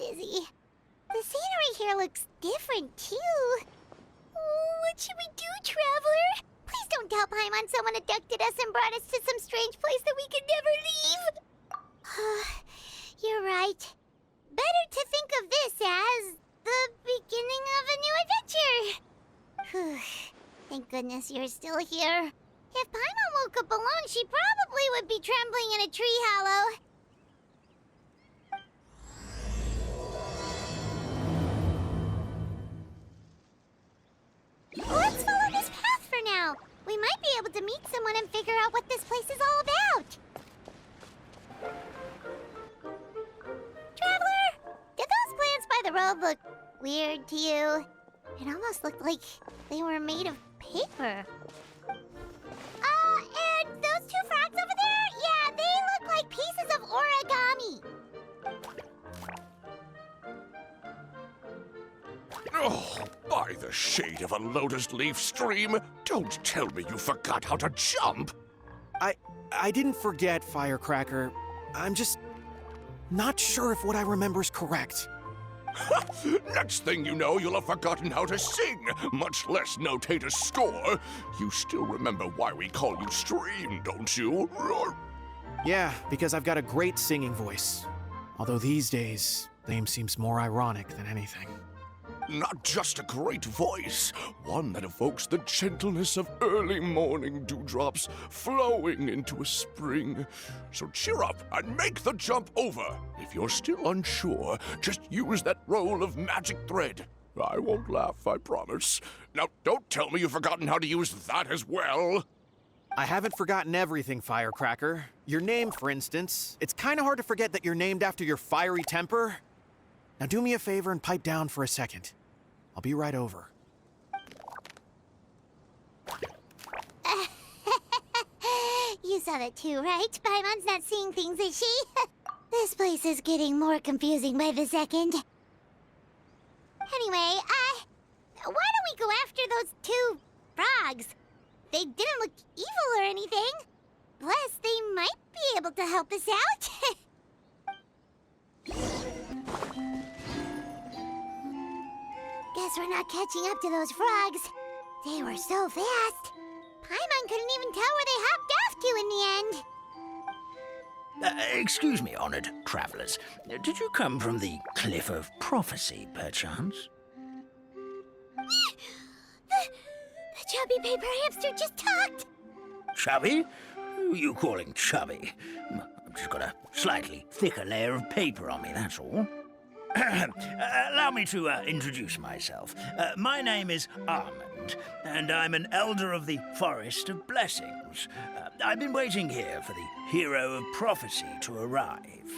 dizzy. The scenery here looks different, too. Oh, what should we do, Traveler? Please don't tell Paimon someone abducted us and brought us to some strange place that we could never leave. You're right. Better to think of this as the beginning of a new adventure. Thank goodness you're still here. If Paimon woke up alone, she probably would be trembling in a tree hollow. Let's follow this path for now. We might be able to meet someone and figure out what this place is all about. Traveler, did those plants by the road look weird to you? It almost looked like they were made of paper. And those two frogs over there? Yeah, they look like pieces of origami. Oh, by the shade of a lotus leaf stream, don't tell me you forgot how to jump. I didn't forget, Firecracker. I'm just not sure if what I remember is correct. Next thing you know, you'll have forgotten how to sing, much less notate a score. You still remember why we call you Stream, don't you? Yeah, because I've got a great singing voice. Although these days, name seems more ironic than anything. Not just a great voice, one that evokes the gentleness of early morning dewdrops flowing into a spring. So cheer up and make the jump over. If you're still unsure, just use that roll of magic thread. I won't laugh, I promise. Now, don't tell me you've forgotten how to use that as well. I haven't forgotten everything, Firecracker. Your name, for instance. It's kind of hard to forget that you're named after your fiery temper. Now do me a favor and pipe down for a second. I'll be right over. You saw that too, right? Paimon's not seeing things, is she? This place is getting more confusing by the second. Anyway, why don't we go after those two frogs? They didn't look evil or anything. Plus, they might be able to help us out. Guess we're not catching up to those frogs. They were so fast. Paimon couldn't even tell where they hopped off to in the end. Excuse me, honored travelers. Did you come from the Cliff of Prophecy, perchance? The chubby paper hamster just talked. Chubby? Who are you calling chubby? I've just got a slightly thicker layer of paper on me, that's all. Allow me to introduce myself. My name is Armand, and I'm an elder of the Forest of Blessings. I've been waiting here for the hero of prophecy to arrive.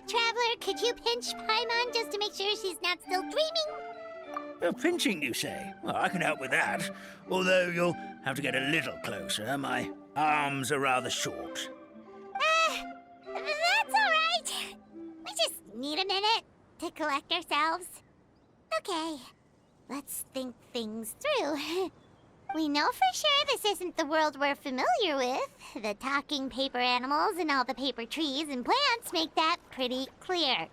Traveler, could you pinch Paimon just to make sure she's not still dreaming? Pinching, you say? Well, I can help with that. Although you'll have to get a little closer. My arms are rather short. That's all right. We just need a minute to collect ourselves. Okay, let's think things through. We know for sure this isn't the world we're familiar with. The talking paper animals and all the paper trees and plants make that pretty clear.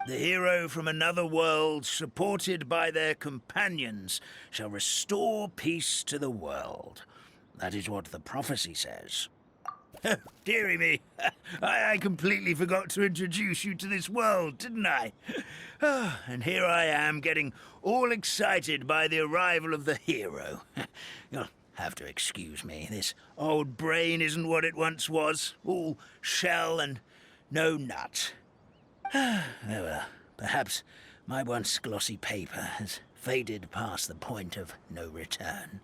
The hero from another world, supported by their companions, shall restore peace to the world. That is what the prophecy says. Dearie me, I completely forgot to introduce you to this world, didn't I? And here I am, getting all excited by the arrival of the hero. You'll have to excuse me. This old brain isn't what it once was, all shell and no nut. Oh well, perhaps my once glossy paper has faded past the point of no return.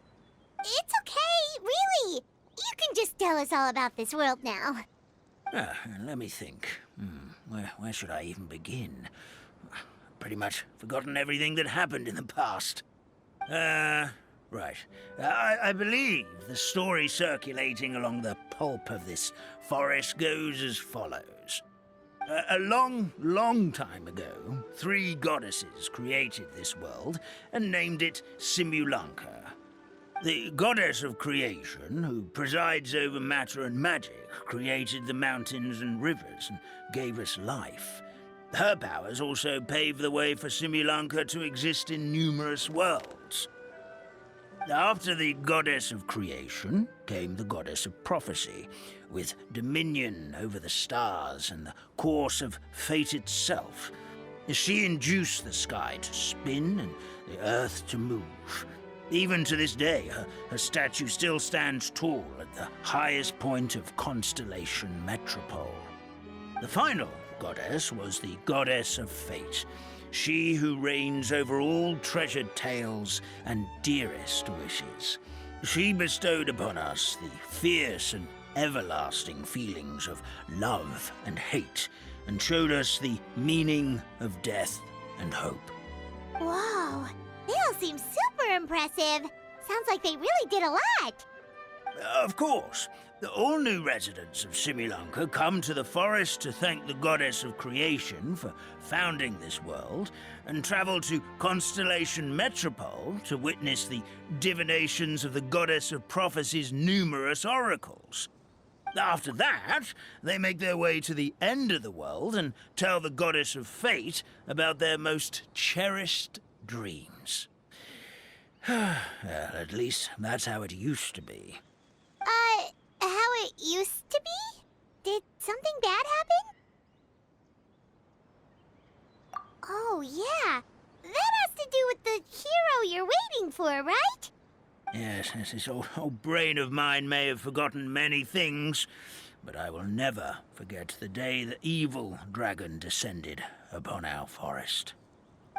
It's okay, really. You can just tell us all about this world now. Let me think. Where should I even begin? Pretty much forgotten everything that happened in the past. Right. I believe the story circulating along the pulp of this forest goes as follows. A long, long time ago, 3 goddesses created this world and named it Simulanka. The goddess of creation, who presides over matter and magic, created the mountains and rivers and gave us life. Her powers also pave the way for Simulanka to exist in numerous worlds. After the goddess of creation came the goddess of prophecy, with dominion over the stars and the course of fate itself. She induced the sky to spin and the earth to move. Even to this day, her statue still stands tall at the highest point of Constellation Metropole. The final goddess was the goddess of fate, she who reigns over all treasured tales and dearest wishes. She bestowed upon us the fierce and everlasting feelings of love and hate, and showed us the meaning of death and hope. Whoa, they all seem super impressive. Sounds like they really did a lot. Of course, all new residents of Simulanka come to the forest to thank the goddess of creation for founding this world, and travel to Constellation Metropole to witness the divinations of the goddess of prophecy's numerous oracles. After that, they make their way to the end of the world and tell the goddess of fate about their most cherished dreams. Well, at least that's how it used to be. How it used to be? Did something bad happen? Oh, yeah. That has to do with the hero you're waiting for, right? Yes, this old brain of mine may have forgotten many things, but I will never forget the day the evil dragon descended upon our forest.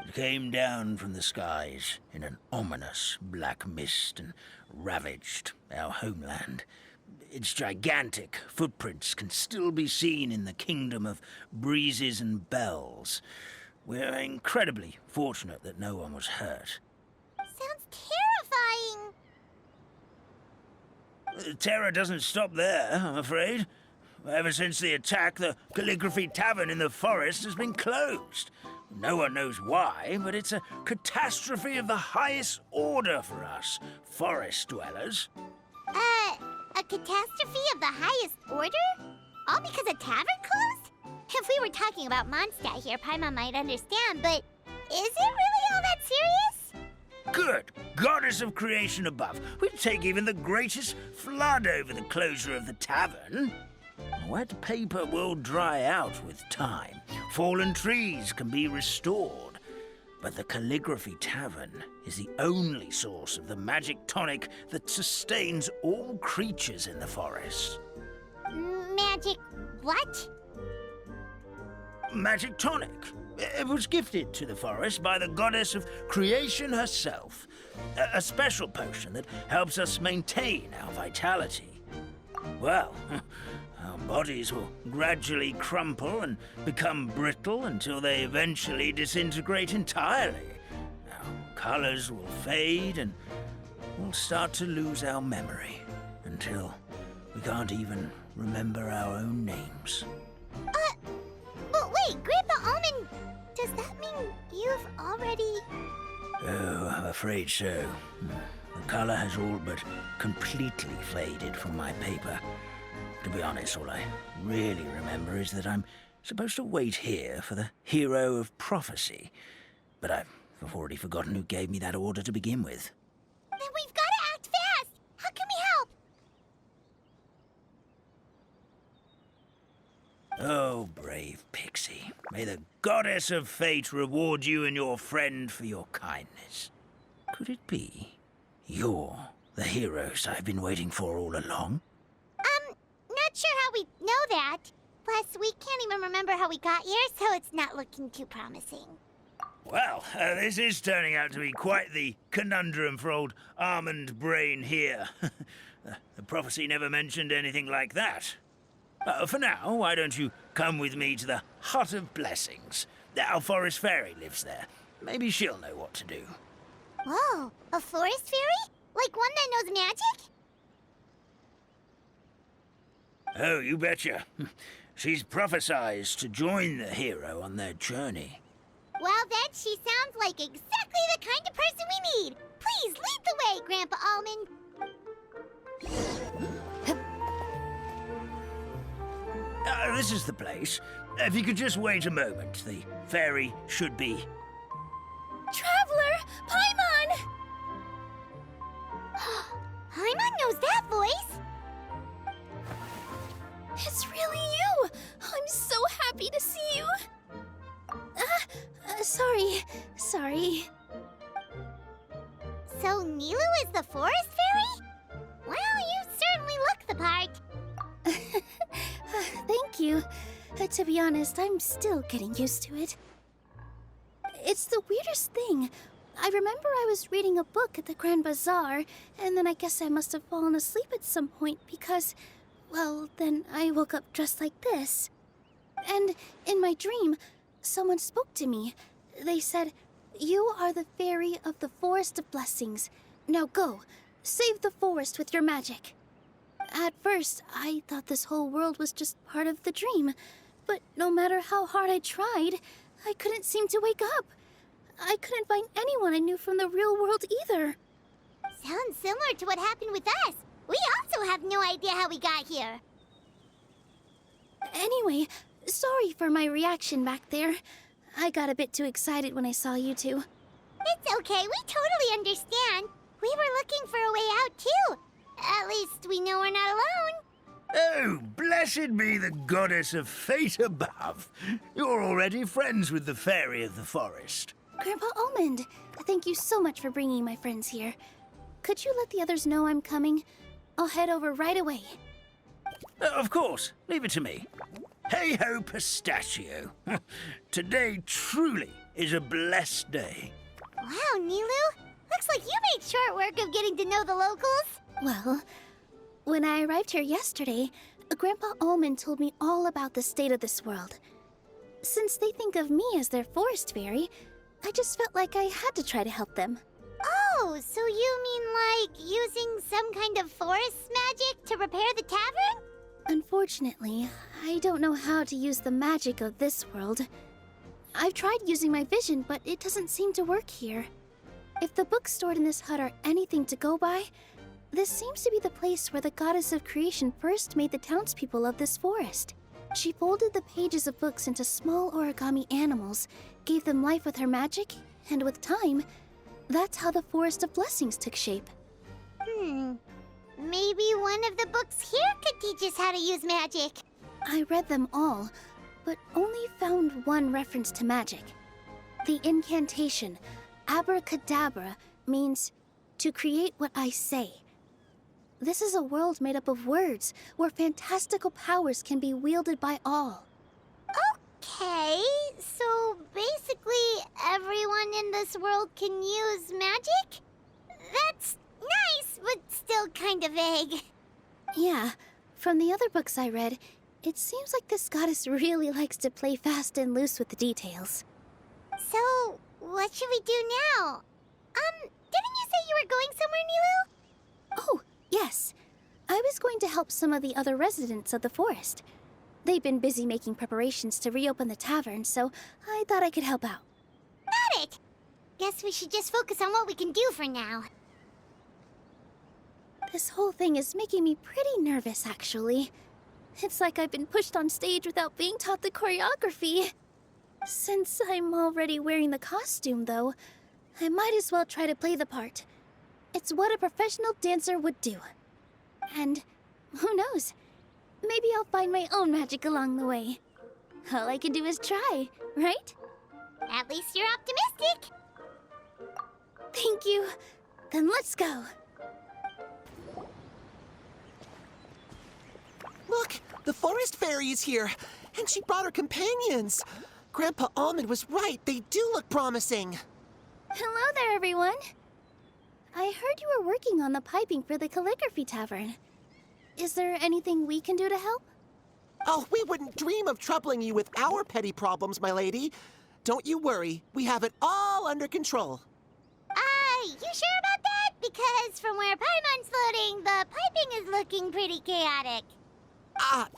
It came down from the skies in an ominous black mist and ravaged our homeland. Its gigantic footprints can still be seen in the kingdom of breezes and bells. We're incredibly fortunate that no one was hurt. Sounds terrifying. Terror doesn't stop there, I'm afraid. Ever since the attack, the Calligraphy Tavern in the forest has been closed. No one knows why, but it's a catastrophe of the highest order for us, forest dwellers. A catastrophe of the highest order? All because a tavern closed? If we were talking about Mondstadt here, Paimon might understand, but is it really all that serious? Good goddess of creation above. We'd take even the greatest flood over the closure of the tavern. Wet paper will dry out with time. Fallen trees can be restored. But the Calligraphy Tavern is the only source of the magic tonic that sustains all creatures in the forest. Magic what? Magic tonic. It was gifted to the forest by the goddess of creation herself. A special potion that helps us maintain our vitality. Well, our bodies will gradually crumple and become brittle until they eventually disintegrate entirely. Our colors will fade and we'll start to lose our memory until we can't even remember our own names. But wait, Grandpa Almond, does that mean you've already... Oh, I'm afraid so. The color has all but completely faded from my paper. To be honest, all I really remember is that I'm supposed to wait here for the hero of prophecy. But I've already forgotten who gave me that order to begin with. Then we've got to act fast! How can we help? Oh, brave Pixie. May the goddess of fate reward you and your friend for your kindness. Could it be you're the heroes I've been waiting for all along? Not sure how we know that. Plus, we can't even remember how we got here, so it's not looking too promising. Well, this is turning out to be quite the conundrum for old Almond Brain here. The prophecy never mentioned anything like that. For now, why don't you come with me to the Hut of Blessings? Our forest fairy lives there. Maybe she'll know what to do. Whoa, a forest fairy? Like one that knows magic? Oh, you betcha. She's prophesized to join the hero on their journey. Well, then she sounds like exactly the kind of person we need. Please lead the way, Grandpa Almond. This is the place. If you could just wait a moment, the fairy should be... Traveler! Paimon! Paimon knows that voice! It's really you! I'm so happy to see you! Sorry. So Nilu is the forest fairy? Well, you certainly look the part. Thank you. To be honest, I'm still getting used to it. It's the weirdest thing. I remember I was reading a book at the Grand Bazaar, and then I guess I must have fallen asleep at some point because, well, then I woke up dressed like this. And in my dream, someone spoke to me. They said, "You are the fairy of the Forest of Blessings. Now go, save the forest with your magic." At first, I thought this whole world was just part of the dream, but no matter how hard I tried, I couldn't seem to wake up. I couldn't find anyone I knew from the real world either. Sounds similar to what happened with us. We also have no idea how we got here. Anyway, sorry for my reaction back there. I got a bit too excited when I saw you two. It's okay, we totally understand. We were looking for a way out, too. At least we know we're not alone. Oh, blessed be the goddess of fate above. You're already friends with the fairy of the forest. Grandpa Almond, thank you so much for bringing my friends here. Could you let the others know I'm coming? I'll head over right away. Of course, leave it to me. Hey-ho, pistachio. Today truly is a blessed day. Wow, Nilu. Looks like you made short work of getting to know the locals. Well, when I arrived here yesterday, Grandpa Almond told me all about the state of this world. Since they think of me as their forest fairy, I just felt like I had to try to help them. Oh, so you mean like using some kind of forest magic to repair the tavern? Unfortunately, I don't know how to use the magic of this world. I've tried using my vision, but it doesn't seem to work here. If the books stored in this hut are anything to go by, this seems to be the place where the goddess of creation first made the townspeople of this forest. She folded the pages of books into small origami animals, gave them life with her magic, and with time, that's how the Forest of Blessings took shape. Maybe one of the books here could teach us how to use magic. I read them all, but only found one reference to magic. The incantation, abracadabra, means to create what I say. This is a world made up of words, where fantastical powers can be wielded by all. Okay, so basically everyone in this world can use magic? That's nice, but still kind of vague. Yeah, from the other books I read, it seems like this goddess really likes to play fast and loose with the details. So, what should we do now? Didn't you say you were going somewhere, Nilu? Oh, yes. I was going to help some of the other residents of the forest. They've been busy making preparations to reopen the tavern, so I thought I could help out. Got it! Guess we should just focus on what we can do for now. This whole thing is making me pretty nervous, actually. It's like I've been pushed on stage without being taught the choreography. Since I'm already wearing the costume, though, I might as well try to play the part. It's what a professional dancer would do. And who knows? Maybe I'll find my own magic along the way. All I can do is try, right? At least you're optimistic. Thank you. Then let's go. Look, the forest fairy is here, and she brought her companions. Grandpa Almond was right. They do look promising. Hello there, everyone. I heard you were working on the piping for the calligraphy tavern. Is there anything we can do to help? Oh, we wouldn't dream of troubling you with our petty problems, my lady. Don't you worry. We have it all under control. You sure about that? Because from where Paimon's floating, the piping is looking pretty chaotic.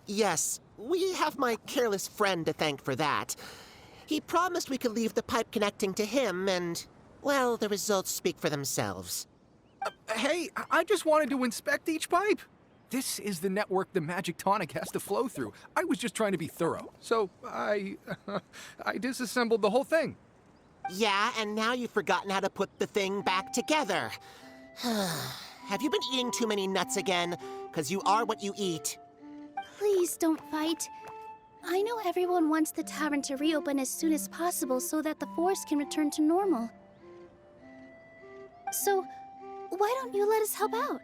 Yes. We have my careless friend to thank for that. He promised we could leave the pipe connecting to him, and, well, the results speak for themselves. Hey, I just wanted to inspect each pipe. This is the network the magic tonic has to flow through. I was just trying to be thorough, so I disassembled the whole thing. Yeah, and now you've forgotten how to put the thing back together. Have you been eating too many nuts again? 'Cause you are what you eat. Please don't fight. I know everyone wants the tavern to reopen as soon as possible so that the forest can return to normal. So, why don't you let us help out?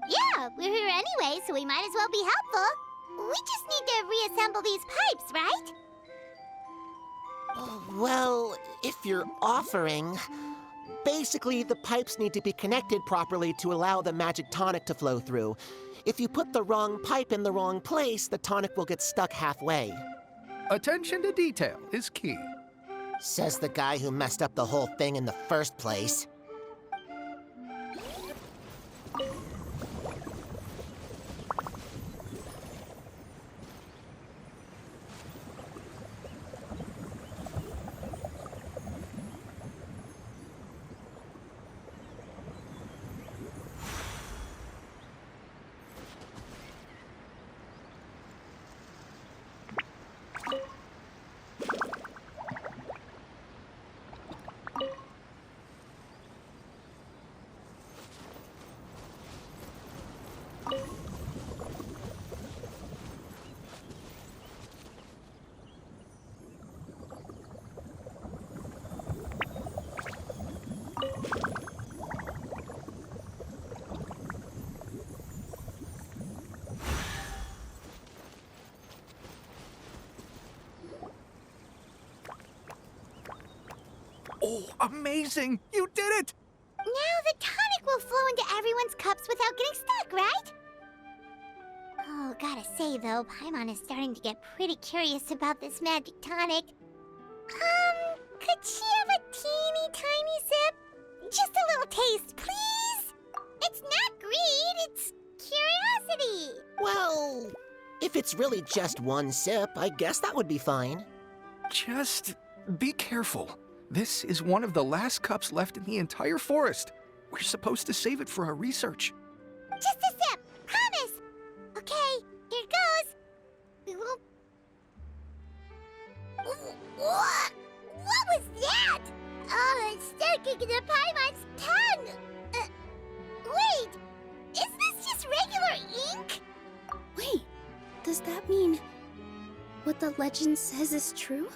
Yeah, we're here anyway, so we might as well be helpful. We just need to reassemble these pipes, right? Well, if you're offering... Basically, the pipes need to be connected properly to allow the magic tonic to flow through. If you put the wrong pipe in the wrong place, the tonic will get stuck halfway. Attention to detail is key. Says the guy who messed up the whole thing in the first place. Oh, amazing! You did it! Now the tonic will flow into everyone's cups without getting stuck, right? Oh, gotta say though, Paimon is starting to get pretty curious about this magic tonic. Could she have a teeny tiny sip? Just a little taste, please? It's not greed, it's curiosity. Well, if it's really just one sip, I guess that would be fine. Just be careful. This is one of the last cups left in the entire forest. We're supposed to save it for our research. Just a sip, promise. Okay, here it goes. We will... What was that? Oh, it's sticking to Paimon's tongue. Wait, is this just regular ink? Wait, does that mean what the legend says is true?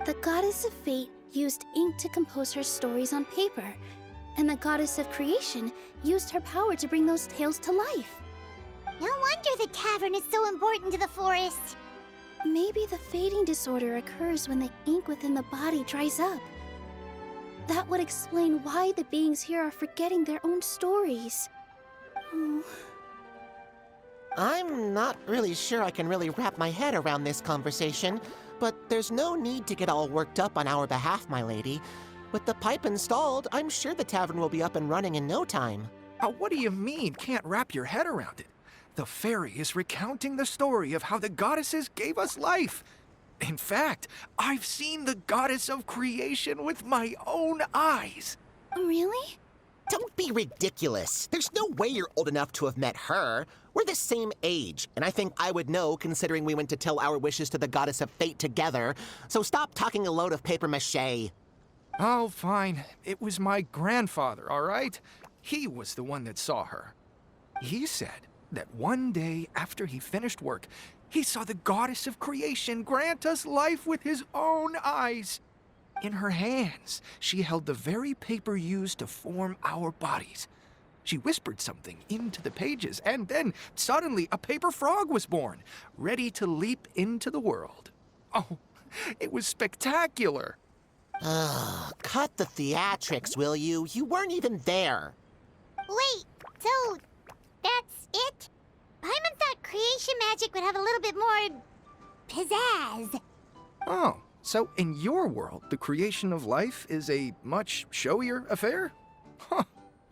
The goddess of fate used ink to compose her stories on paper, and the goddess of creation used her power to bring those tales to life. No wonder the tavern is so important to the forest. Maybe the fading disorder occurs when the ink within the body dries up. That would explain why the beings here are forgetting their own stories. Oh. I'm not really sure I can really wrap my head around this conversation, but there's no need to get all worked up on our behalf, my lady. With the pipe installed, I'm sure the tavern will be up and running in no time. What do you mean, can't wrap your head around it? The fairy is recounting the story of how the goddesses gave us life. In fact, I've seen the goddess of creation with my own eyes. Really? Don't be ridiculous. There's no way you're old enough to have met her. We're the same age, and I think I would know considering we went to tell our wishes to the goddess of fate together. So stop talking a load of papier-mâché. Oh, fine. It was my grandfather, all right? He was the one that saw her. He said that one day after he finished work, he saw the goddess of creation grant us life with his own eyes. In her hands, she held the very paper used to form our bodies. She whispered something into the pages, and then suddenly a paper frog was born, ready to leap into the world. Oh, it was spectacular. Cut the theatrics, will you? You weren't even there. Wait, so that's it? Paimon thought creation magic would have a little bit more pizzazz. Oh, so in your world, the creation of life is a much showier affair? Huh,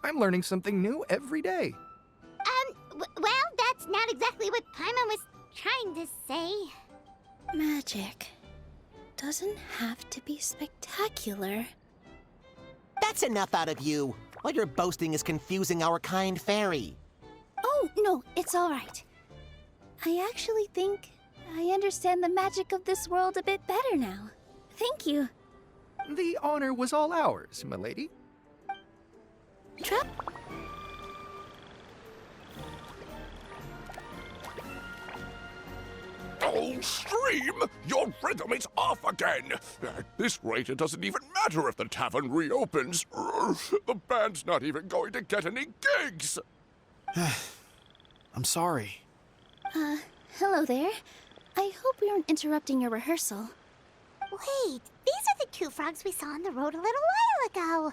I'm learning something new every day. Well, that's not exactly what Paimon was trying to say. Magic doesn't have to be spectacular. That's enough out of you. All your boasting is confusing our kind fairy. Oh, no, no, it's all right. I actually think I understand the magic of this world a bit better now. Thank you. The honor was all ours, milady. Trap? Oh, Stream! Your rhythm is off again! At this rate, it doesn't even matter if the tavern reopens. The band's not even going to get any gigs! I'm sorry. Hello there. I hope we aren't interrupting your rehearsal. Wait, these are the two frogs we saw on the road a little while ago.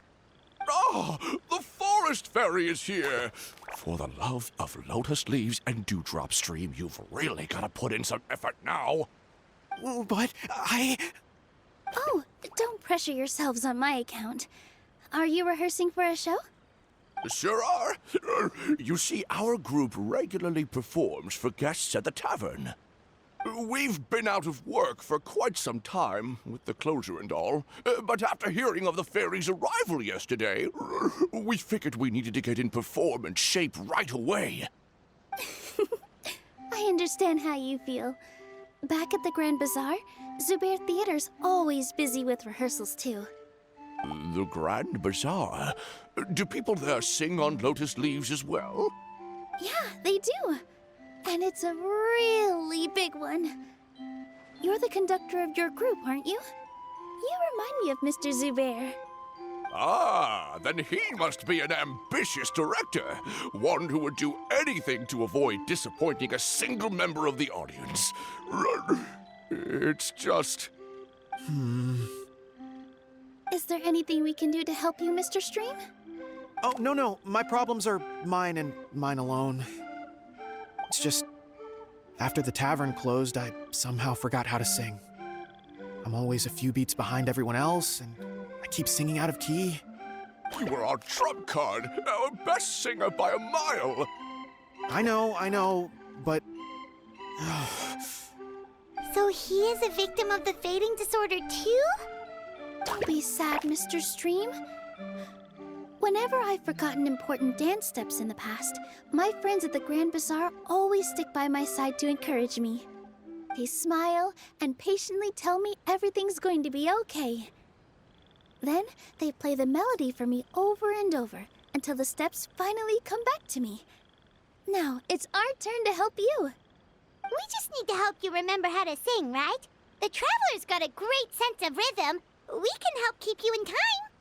Ah, the forest fairy is here! For the love of lotus leaves and dewdrop, Stream, you've really got to put in some effort now. But I... Oh, don't pressure yourselves on my account. Are you rehearsing for a show? Sure are. You see, our group regularly performs for guests at the tavern. We've been out of work for quite some time, with the closure and all. But after hearing of the fairy's arrival yesterday, we figured we needed to get in performance shape right away. I understand how you feel. Back at the Grand Bazaar, Zubair Theater's always busy with rehearsals too. The Grand Bazaar? Do people there sing on lotus leaves as well? Yeah, they do. And it's a really big one. You're the conductor of your group, aren't you? You remind me of Mr. Zubair. Ah, then he must be an ambitious director. One who would do anything to avoid disappointing a single member of the audience. It's just... Is there anything we can do to help you, Mr. Stream? Oh, no. My problems are mine and mine alone. It's just... After the tavern closed, I somehow forgot how to sing. I'm always a few beats behind everyone else, and I keep singing out of key. You were our trump card, our best singer by a mile. I know, but... So he is a victim of the fading disorder too? Don't be sad, Mr. Stream. Whenever I've forgotten important dance steps in the past, my friends at the Grand Bazaar always stick by my side to encourage me. They smile and patiently tell me everything's going to be okay. Then they play the melody for me over and over until the steps finally come back to me. Now it's our turn to help you. We just need to help you remember how to sing, right? The Traveler's got a great sense of rhythm. We can help keep you in time.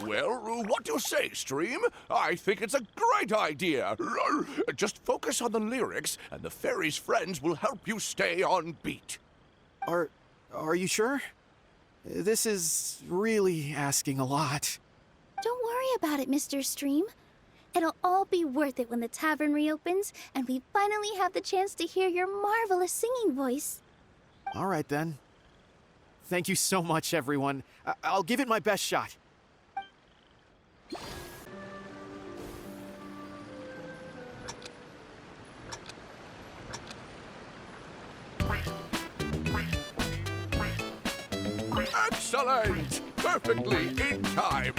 Well, what do you say, Stream? I think it's a great idea. Just focus on the lyrics, and the fairy's friends will help you stay on beat. Are you sure? This is really asking a lot. Don't worry about it, Mr. Stream. It'll all be worth it when the tavern reopens and we finally have the chance to hear your marvelous singing voice. All right, then. Thank you so much, everyone. I'll give it my best shot. Excellent! Perfectly in time.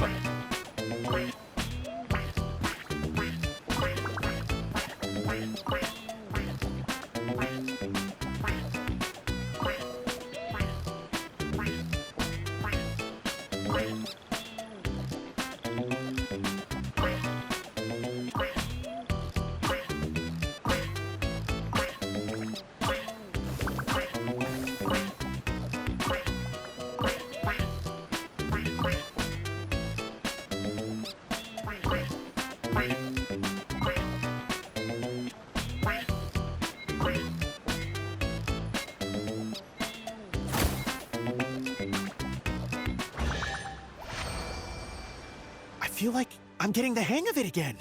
I feel like I'm getting the hang of it again.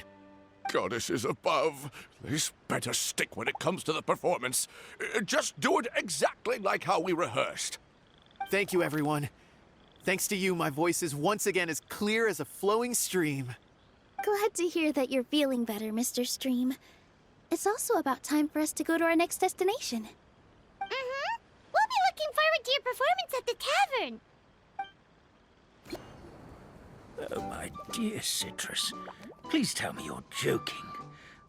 Goddesses above, this better stick when it comes to the performance. Just do it exactly like how we rehearsed. Thank you, everyone. Thanks to you, my voice is once again as clear as a flowing stream. Glad to hear that you're feeling better, Mr. Stream. It's also about time for us to go to our next destination. Mm-hmm. We'll be looking forward to your performance at the tavern. Oh, my dear Citrus, please tell me you're joking.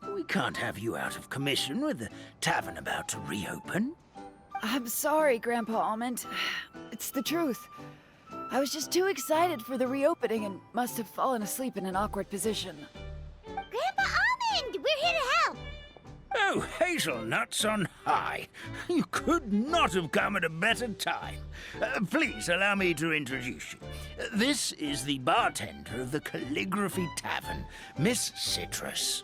We can't have you out of commission with the tavern about to reopen. I'm sorry, Grandpa Almond. It's the truth. I was just too excited for the reopening and must have fallen asleep in an awkward position. Grandpa Almond, we're here to help. Oh, hazelnuts on high. You could not have come at a better time. Please allow me to introduce you. This is the bartender of the Calligraphy Tavern, Miss Citrus.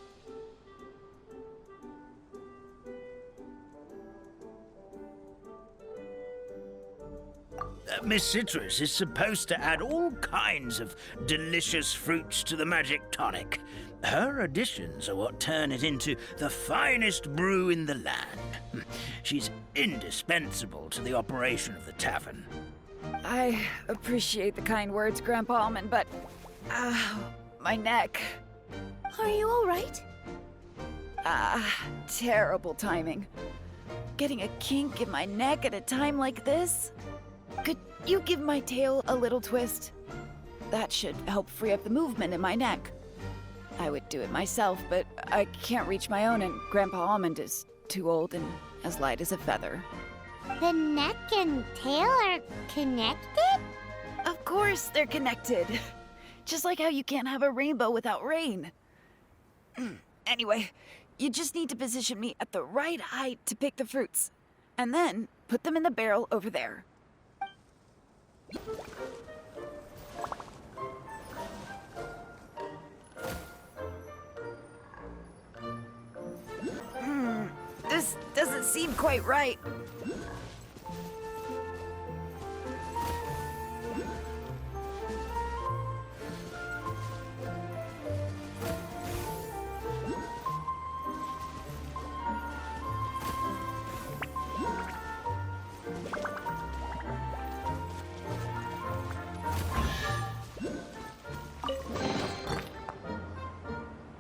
Miss Citrus is supposed to add all kinds of delicious fruits to the magic tonic. Her additions are what turn it into the finest brew in the land. She's indispensable to the operation of the tavern. I appreciate the kind words, Grandpa Almond, but... my neck. Are you all right? Terrible timing. Getting a kink in my neck at a time like this? Could you give my tail a little twist? That should help free up the movement in my neck. I would do it myself, but I can't reach my own, and Grandpa Almond is too old and as light as a feather. The neck and tail are connected? Of course they're connected. Just like how you can't have a rainbow without rain. Anyway, you just need to position me at the right height to pick the fruits, and then put them in the barrel over there. This doesn't seem quite right.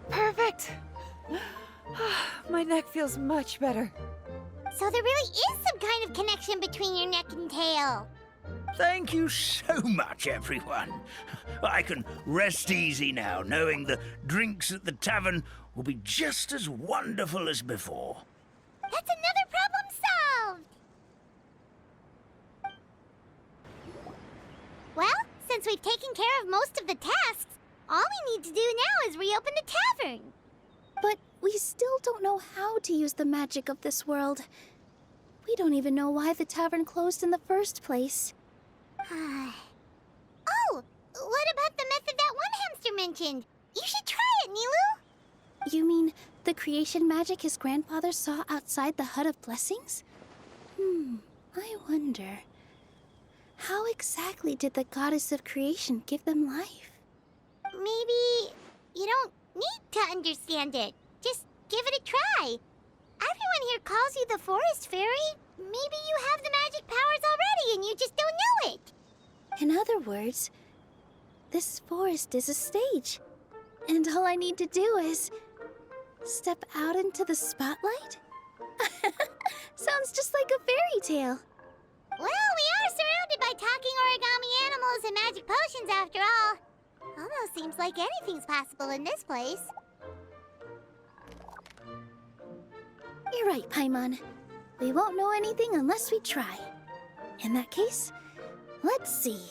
Perfect. My neck feels much better. So there really is some kind of connection between your neck and tail. Thank you so much, everyone. I can rest easy now, knowing the drinks at the tavern will be just as wonderful as before. That's another problem solved! Well, since we've taken care of most of the tasks, all we need to do now is reopen the tavern. But we still don't know how to use the magic of this world. We don't even know why the tavern closed in the first place. Oh, what about the method that one hamster mentioned? You should try it, Nilu. You mean the creation magic his grandfather saw outside the Hut of Blessings? I wonder. How exactly did the goddess of creation give them life? Maybe you don't need to understand it. Just give it a try. Everyone here calls you the Forest Fairy. Maybe you have the magic powers already and you just don't know it. In other words, this forest is a stage. And all I need to do is step out into the spotlight? Sounds just like a fairy tale. Well, we are surrounded by talking origami animals and magic potions after all. Almost seems like anything's possible in this place. You're right, Paimon. We won't know anything unless we try. In that case, let's see.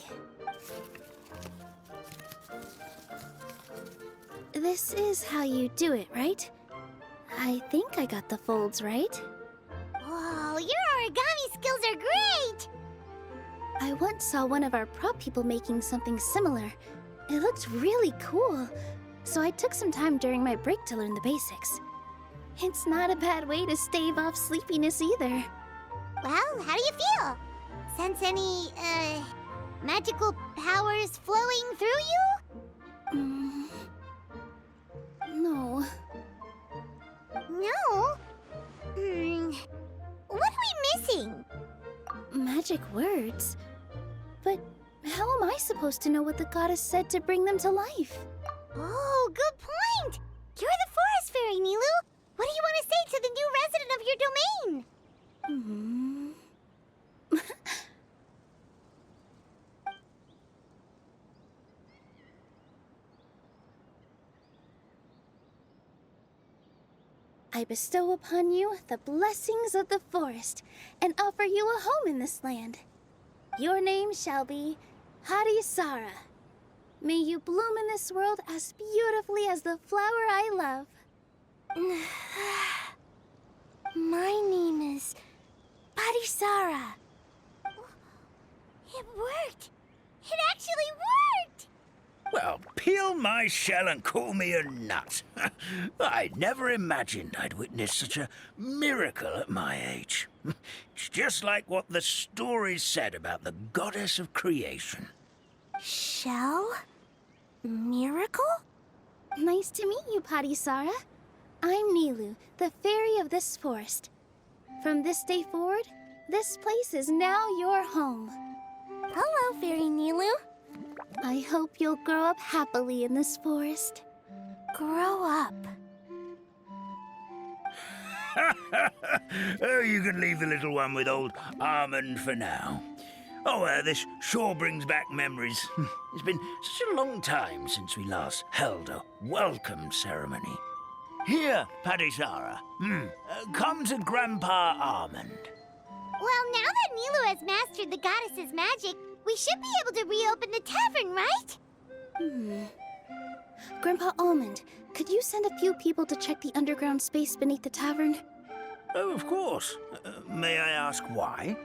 This is how you do it, right? I think I got the folds right. Whoa, your origami skills are great! I once saw one of our prop people making something similar. It looked really cool, so I took some time during my break to learn the basics. It's not a bad way to stave off sleepiness either. Well, how do you feel? Sense any, magical powers flowing through you? No. No? What are we missing? Magic words? But how am I supposed to know what the goddess said to bring them to life? Oh, good point! You're the Forest Fairy, Nilu! What do you want to say to the new resident of your domain? I bestow upon you the blessings of the forest and offer you a home in this land. Your name shall be Harisara. May you bloom in this world as beautifully as the flower I love. My name is Parisara. It worked! It actually worked! Well, peel my shell and call me a nut. I'd never imagined I'd witness such a miracle at my age. It's just like what the stories said about the goddess of creation. Shell? Miracle? Nice to meet you, Parisara. I'm Nilu, the fairy of this forest. From this day forward, this place is now your home. Hello, Fairy Nilu. I hope you'll grow up happily in this forest. Grow up. Oh, you can leave the little one with old Almond for now. Oh, this sure brings back memories. It's been such a long time since we last held a welcome ceremony. Here, Parisara. Come to Grandpa Almond. Well, now that Nilu has mastered the goddess's magic, we should be able to reopen the tavern, right? Grandpa Almond, could you send a few people to check the underground space beneath the tavern? Oh, of course. May I ask why?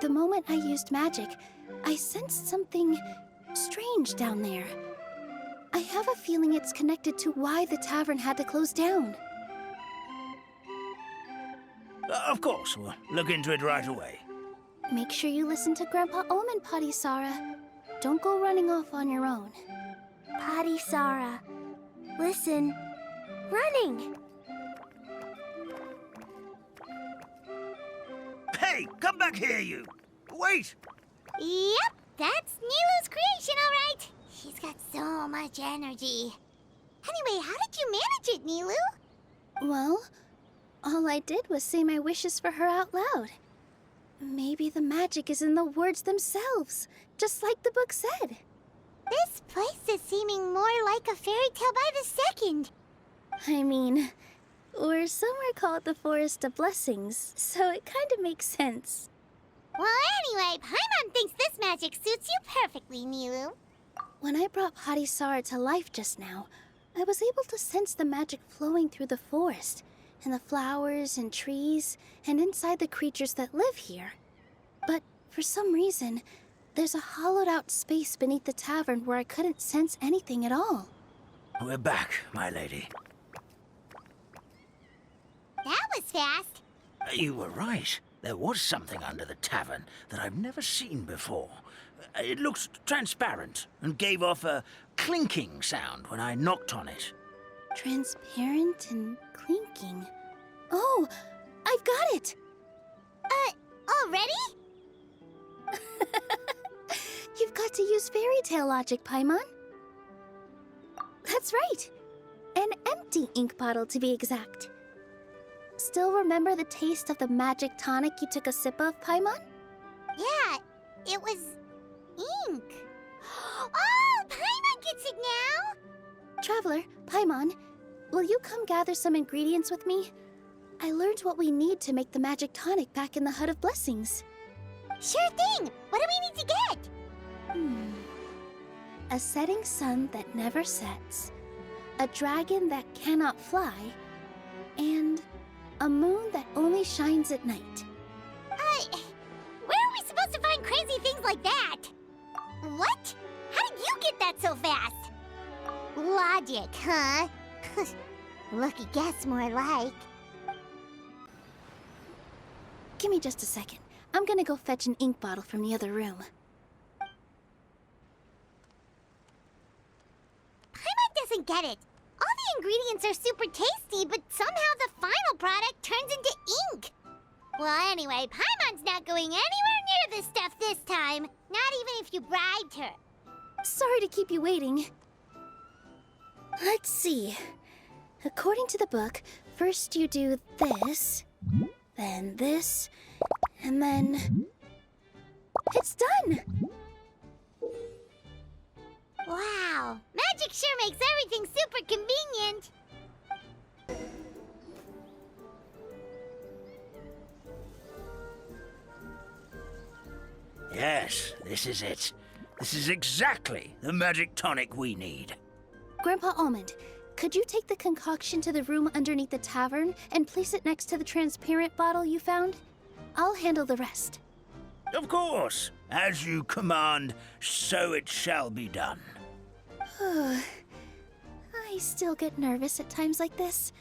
The moment I used magic, I sensed something strange down there. I have a feeling it's connected to why the tavern had to close down. Of course, we'll look into it right away. Make sure you listen to Grandpa Almond, Parisara. Don't go running off on your own. Parisara. Listen. Running! Hey, come back here, you! Wait! Yep, that's Nilu's creation, all right. She's got so much energy. Anyway, how did you manage it, Nilu? Well, all I did was say my wishes for her out loud. Maybe the magic is in the words themselves, just like the book said. This place is seeming more like a fairy tale by the second. I mean, or somewhere called the Forest of Blessings, so it kind of makes sense. Well, anyway, Paimon thinks this magic suits you perfectly, Nilu. When I brought Parisara to life just now, I was able to sense the magic flowing through the forest, and the flowers and trees, and inside the creatures that live here. But for some reason, there's a hollowed-out space beneath the tavern where I couldn't sense anything at all. We're back, my lady. That was fast. You were right. There was something under the tavern that I've never seen before. It looked transparent and gave off a clinking sound when I knocked on it. Transparent and clinking. Oh, I've got it! Already? You've got to use fairy tale logic, Paimon. That's right. An empty ink bottle, to be exact. Still remember the taste of the magic tonic you took a sip of, Paimon? Yeah, it was ink. Oh, Paimon gets it now! Traveler, Paimon, will you come gather some ingredients with me? I learned what we need to make the magic tonic back in the Hut of Blessings. Sure thing! What do we need to get? A setting sun that never sets, a dragon that cannot fly, and a moon that only shines at night. Where are we supposed to find crazy things like that? What? How did you get that so fast? Logic, huh? Lucky guess, more like. Give me just a second. I'm gonna go fetch an ink bottle from the other room. Paimon doesn't get it. All the ingredients are super tasty, but somehow the final product turns into ink. Well, anyway, Paimon's not going anywhere near this stuff this time. Not even if you bribed her. Sorry to keep you waiting. Let's see. According to the book, first you do this, then this, and then... It's done! Wow, magic sure makes everything super convenient. Yes, this is it. This is exactly the magic tonic we need. Grandpa Almond, could you take the concoction to the room underneath the tavern and place it next to the transparent bottle you found? I'll handle the rest. Of course. As you command, so it shall be done. I still get nervous at times like this.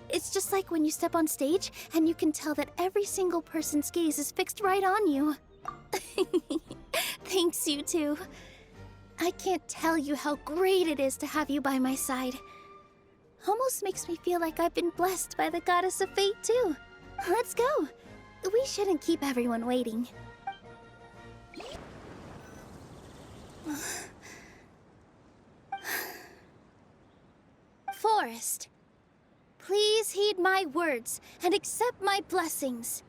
It's just like when you step on stage and you can tell that every single person's gaze is fixed right on you. Thanks, you two. I can't tell you how great it is to have you by my side. Almost makes me feel like I've been blessed by the goddess of fate, too. Let's go. We shouldn't keep everyone waiting. Forest, please heed my words and accept my blessings.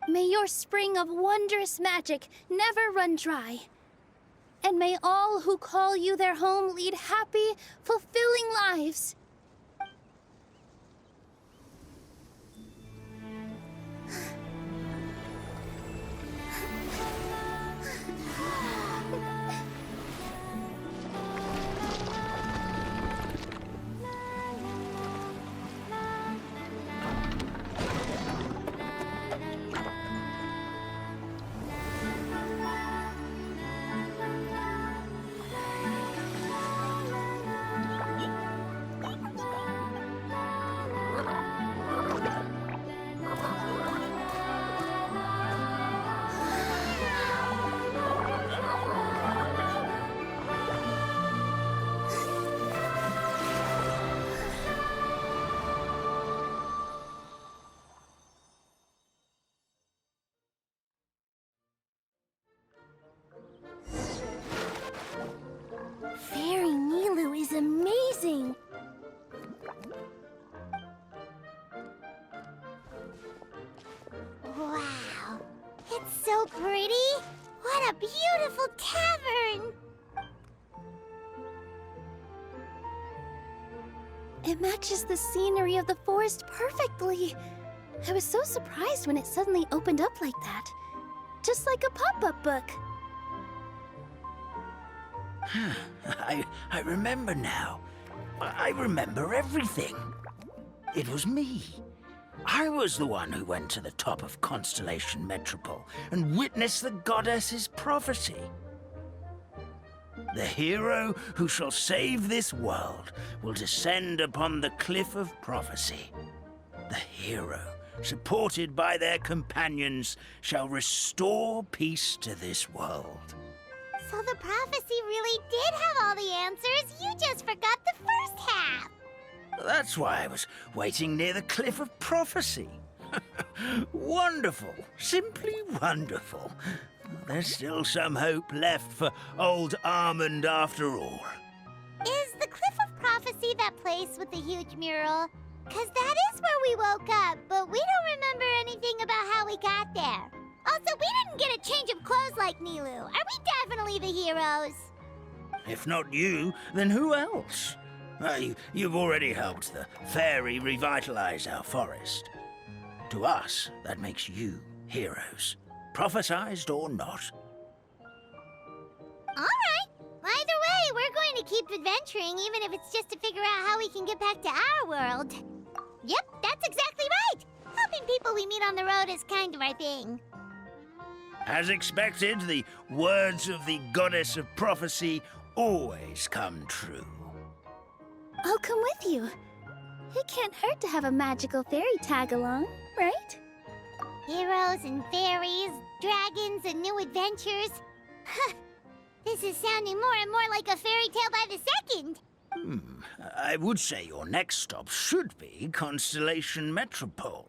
May your spring of wondrous magic never run dry. And may all who call you their home lead happy, fulfilling lives. Fairy Nilu is amazing! Wow, it's so pretty! What a beautiful tavern! It matches the scenery of the forest perfectly. I was so surprised when it suddenly opened up like that. Just like a pop-up book. I remember now. I remember everything. It was me. I was the one who went to the top of Constellation Metropole and witnessed the goddess's prophecy. The hero who shall save this world will descend upon the cliff of prophecy. The hero, supported by their companions, shall restore peace to this world. So the prophecy really did have all the answers. You just forgot the first half. That's why I was waiting near the cliff of prophecy. Wonderful. Simply wonderful. There's still some hope left for old Almond after all. Is the Cliff of Prophecy that place with the huge mural? 'Cause that is where we woke up, but we don't remember anything about how we got there. Also, we didn't get a change of clothes like Nilu. Are we definitely the heroes? If not you, then who else? You've already helped the fairy revitalize our forest. To us, that makes you heroes, prophesized or not. All right. Either way, we're going to keep adventuring, even if it's just to figure out how we can get back to our world. Yep, that's exactly right. Helping people we meet on the road is kind of our thing. As expected, the words of the goddess of prophecy always come true. I'll come with you. It can't hurt to have a magical fairy tag along, right? Heroes and fairies, dragons and new adventures. This is sounding more and more like a fairy tale by the second. I would say your next stop should be Constellation Metropole.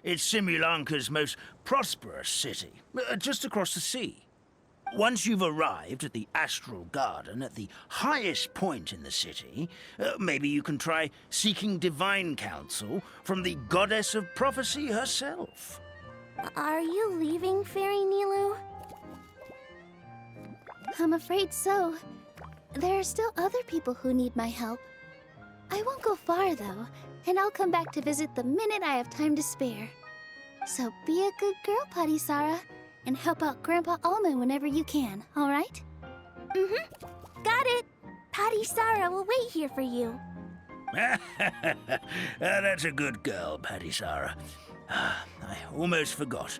It's Simulanka's most prosperous city, just across the sea. Once you've arrived at the Astral Garden at the highest point in the city, maybe you can try seeking divine counsel from the goddess of prophecy herself. Are you leaving, Fairy Nilu? I'm afraid so. There are still other people who need my help. I won't go far, though, and I'll come back to visit the minute I have time to spare. So be a good girl, Putty Sara, and help out Grandpa Alma whenever you can, all right? Got it. Patty Sarah will wait here for you. That's a good girl, Paddy Sarah. I almost forgot.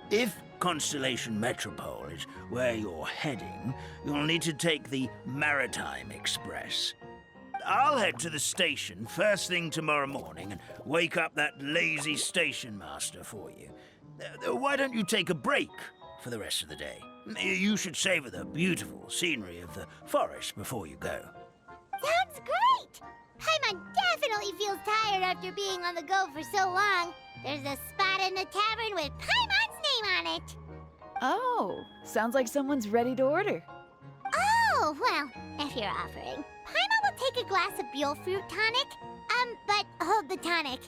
If Constellation Metropole is where you're heading, you'll need to take the Maritime Express. I'll head to the station first thing tomorrow morning and wake up that lazy station master for you. Why don't you take a break for the rest of the day? You should savor the beautiful scenery of the forest before you go. Sounds great! Paimon definitely feels tired after being on the go for so long. There's a spot in the tavern with Paimon's name on it. Oh, sounds like someone's ready to order. Oh, well, if you're offering. Paimon will take a glass of Buell fruit tonic. But hold the tonic.